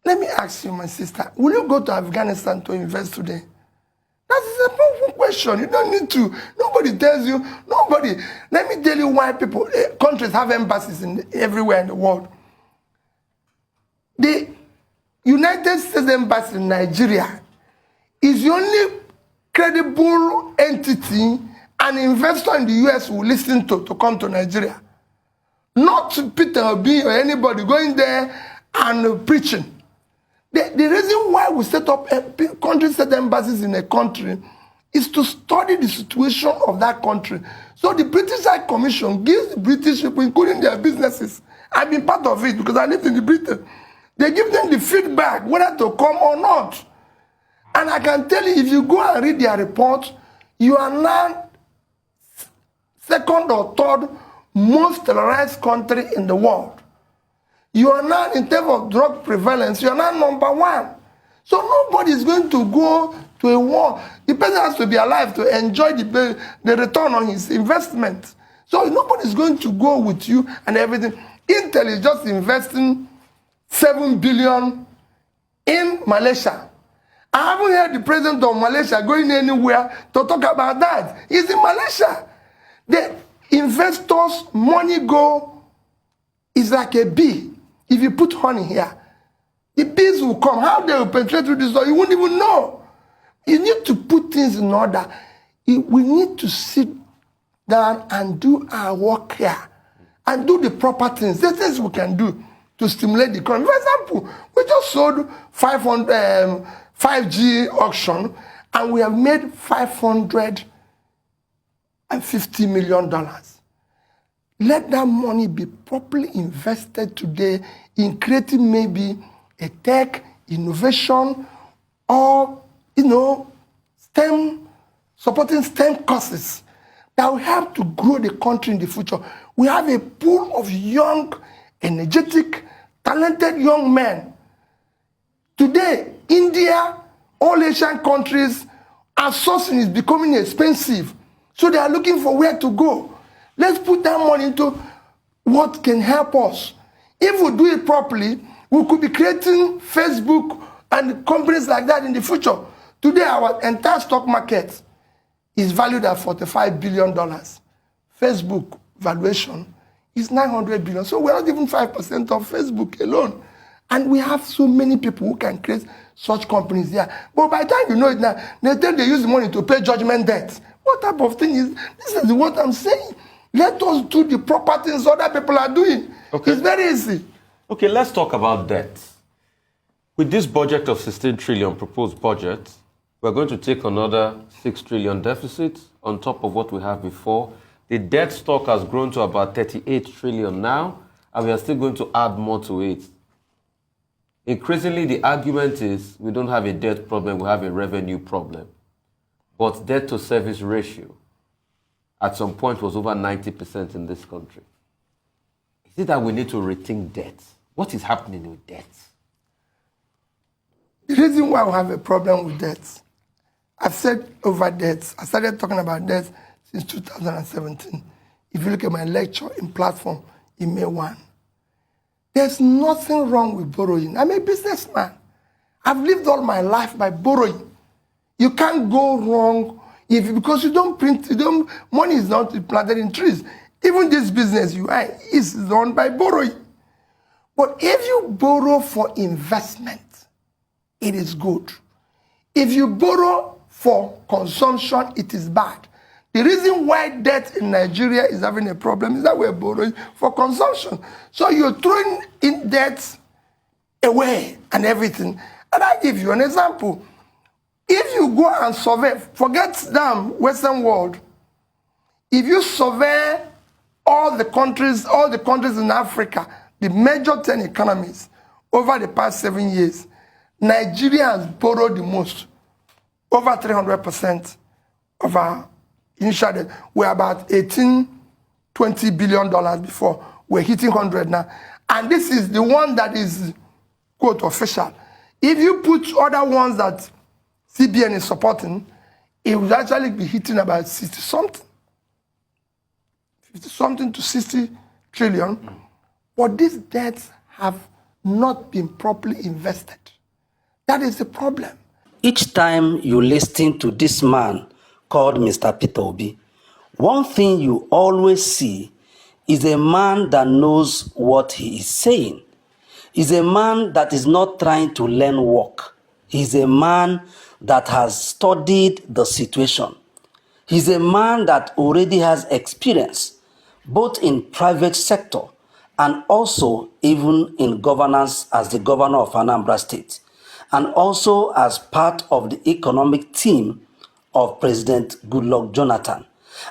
Let me ask you, my sister, will you go to Afghanistan to invest today? That is a powerful question. You don't need to. Nobody tells you. Nobody. Let me tell you why countries have embassies everywhere in the world. The United States Embassy in Nigeria is the only credible entity an investor in the US will listen to come to Nigeria. Not Peter Obi or anybody going there and preaching. The reason why we set up country-set embassies in a country is to study the situation of that country. So the British High Commission gives the British people, including their businesses, I've been part of it because I lived in the Britain. They give them the feedback whether to come or not. And I can tell you, if you go and read their report, you are now second or third most terrorized country in the world. You are now, in terms of drug prevalence, you are now number one. So nobody is going to go to a war. The person has to be alive to enjoy the return on his investment. So nobody is going to go with you and everything. Intel is just investing $7 billion in Malaysia. I haven't heard the president of Malaysia going anywhere to talk about that. He's in Malaysia. The investors' money is like a bee. If you put honey here, the bees will come. How they will penetrate through this door, you won't even know. You need to put things in order. We need to sit down and do our work here and do the proper things. The things we can do to stimulate the economy. For example, we just sold 5G auction and we have made $550 million. Let that money be properly invested today in creating maybe a tech innovation or, supporting STEM courses that will help to grow the country in the future. We have a pool of young, energetic, talented young men. Today, India, all Asian countries, outsourcing is becoming expensive. So they are looking for where to go. Let's put that money into what can help us. If we do it properly, we could be creating Facebook and companies like that in the future. Today, our entire stock market is valued at $45 billion. Facebook valuation is $900 billion. So we're not even 5% of Facebook alone. And we have so many people who can create such companies there. But by the time you know it now, they use the money to pay judgment debt. What type of thing is this? Is what I'm saying. Let us do the proper things other people are doing. Okay. It's very easy. Okay, let's talk about debt. With this budget of 16 trillion proposed budget, we're going to take another 6 trillion deficit on top of what we have before. The debt stock has grown to about 38 trillion now, and we are still going to add more to it. Increasingly, the argument is we don't have a debt problem, we have a revenue problem. But debt to service ratio at some point was over 90% in this country. Is it that we need to rethink debt? What is happening with debt? The reason why we have a problem with debt, I've said over debt, I started talking about debt since 2017. If you look at my lecture in platform in May 1, there's nothing wrong with borrowing. I'm a businessman. I've lived all my life by borrowing. You can't go wrong because you don't print, money is not planted in trees. Even this business you are is done by borrowing. But if you borrow for investment, it is good. If you borrow for consumption, it is bad. The reason why debt in Nigeria is having a problem is that we're borrowing for consumption. So you're throwing in debt away and everything. And I give you an example. If you go and survey, forget the Western world, if you survey all the countries in Africa, the major 10 economies, over the past 7 years, Nigeria has borrowed the most, over 300% of our initial debt. We're about $18, $20 billion before. We're hitting 100 now. And this is the one that is, quote, official. If you put other ones that CBN is supporting, it would actually be hitting about 60-something. 50-something to 60 trillion. But these debts have not been properly invested. That is the problem. Each time you listen to this man called Mr. Peter Obi, one thing you always see is a man that knows what he is saying. He's a man that is not trying to learn work. He's a man that has studied the situation. He's a man that already has experience, both in private sector and also even in governance as the governor of Anambra State, and also as part of the economic team of President Goodluck Jonathan.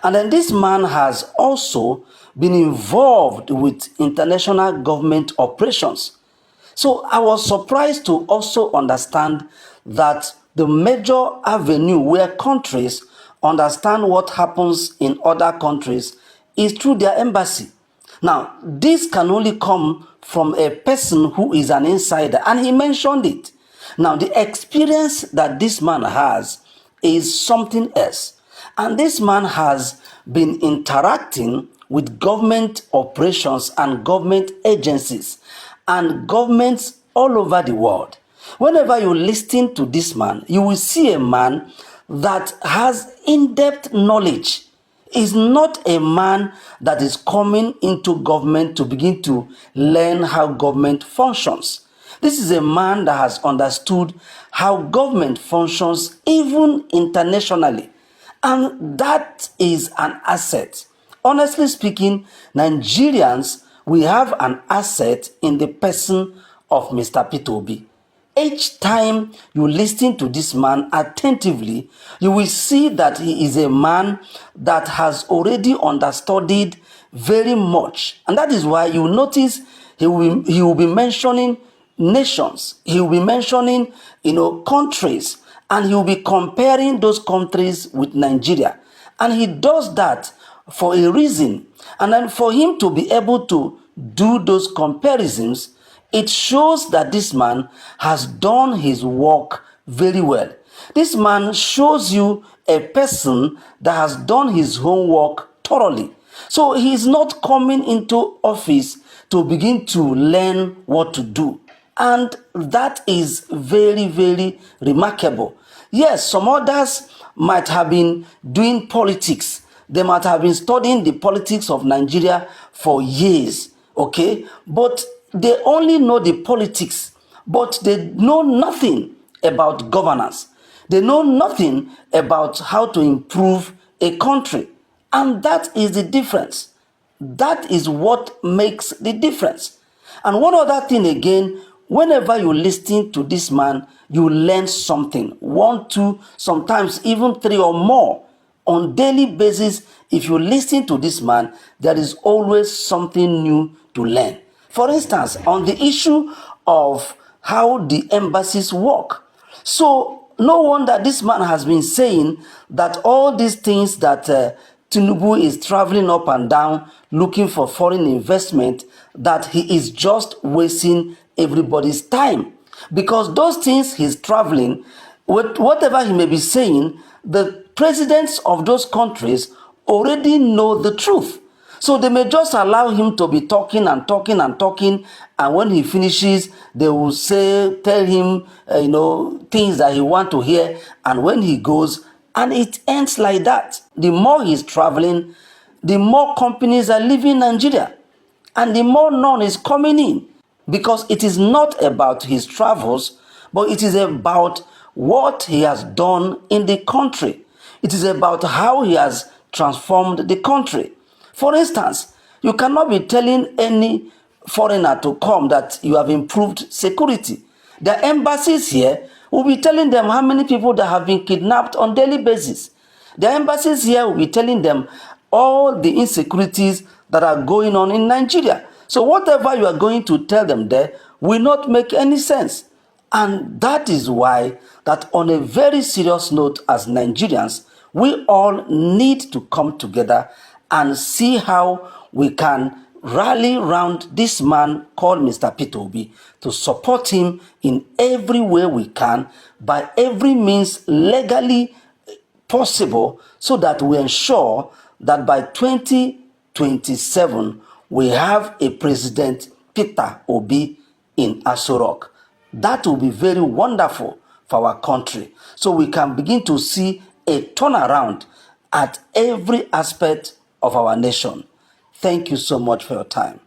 And then this man has also been involved with international government operations. So I was surprised to also understand that the major avenue where countries understand what happens in other countries is through their embassy. Now, this can only come from a person who is an insider, and he mentioned it. Now, the experience that this man has is something else. And this man has been interacting with government operations and government agencies and governments all over the world. Whenever you listen to this man, you will see a man that has in-depth knowledge. Is not a man that is coming into government to begin to learn how government functions. This is a man that has understood how government functions even internationally. And that is an asset. Honestly speaking, Nigerians, we have an asset in the person of Mr. Peter Obi. Each time you listen to this man attentively, you will see that he is a man that has already understudied very much. And that is why you notice he will be mentioning nations. He will be mentioning, countries. And he will be comparing those countries with Nigeria. And he does that for a reason. And then for him to be able to do those comparisons, it shows that this man has done his work very well. This man shows you a person that has done his homework thoroughly. So he is not coming into office to begin to learn what to do. And that is very, very remarkable. Yes, some others might have been doing politics. They might have been studying the politics of Nigeria for years, okay? But they only know the politics, but they know nothing about governance. They know nothing about how to improve a country. And that is the difference. That is what makes the difference. And one other thing again, whenever you listen to this man, you learn something. 1, 2, sometimes even 3 or more. On daily basis, if you listen to this man, there is always something new to learn. For instance, on the issue of how the embassies work. So, no wonder this man has been saying that all these things that Tinubu is traveling up and down looking for foreign investment, that he is just wasting everybody's time. Because those things he's traveling, whatever he may be saying, the presidents of those countries already know the truth. So they may just allow him to be talking and talking and talking, and when he finishes, they will tell him, things that he wants to hear, and when he goes, and it ends like that. The more he's traveling, the more companies are leaving Nigeria, and the more none is coming in, because it is not about his travels, but it is about what he has done in the country. It is about how he has transformed the country. For instance, you cannot be telling any foreigner to come that you have improved security. The embassies here will be telling them how many people that have been kidnapped on daily basis. The embassies here will be telling them all the insecurities that are going on in Nigeria. So whatever you are going to tell them there will not make any sense. And that is why that on a very serious note, as Nigerians, we all need to come together and see how we can rally round this man called Mr. Peter Obi to support him in every way we can, by every means legally possible, so that we ensure that by 2027 we have a President Peter Obi in Aso Rock. That will be very wonderful for our country. So we can begin to see a turnaround at every aspect of our nation. Thank you so much for your time.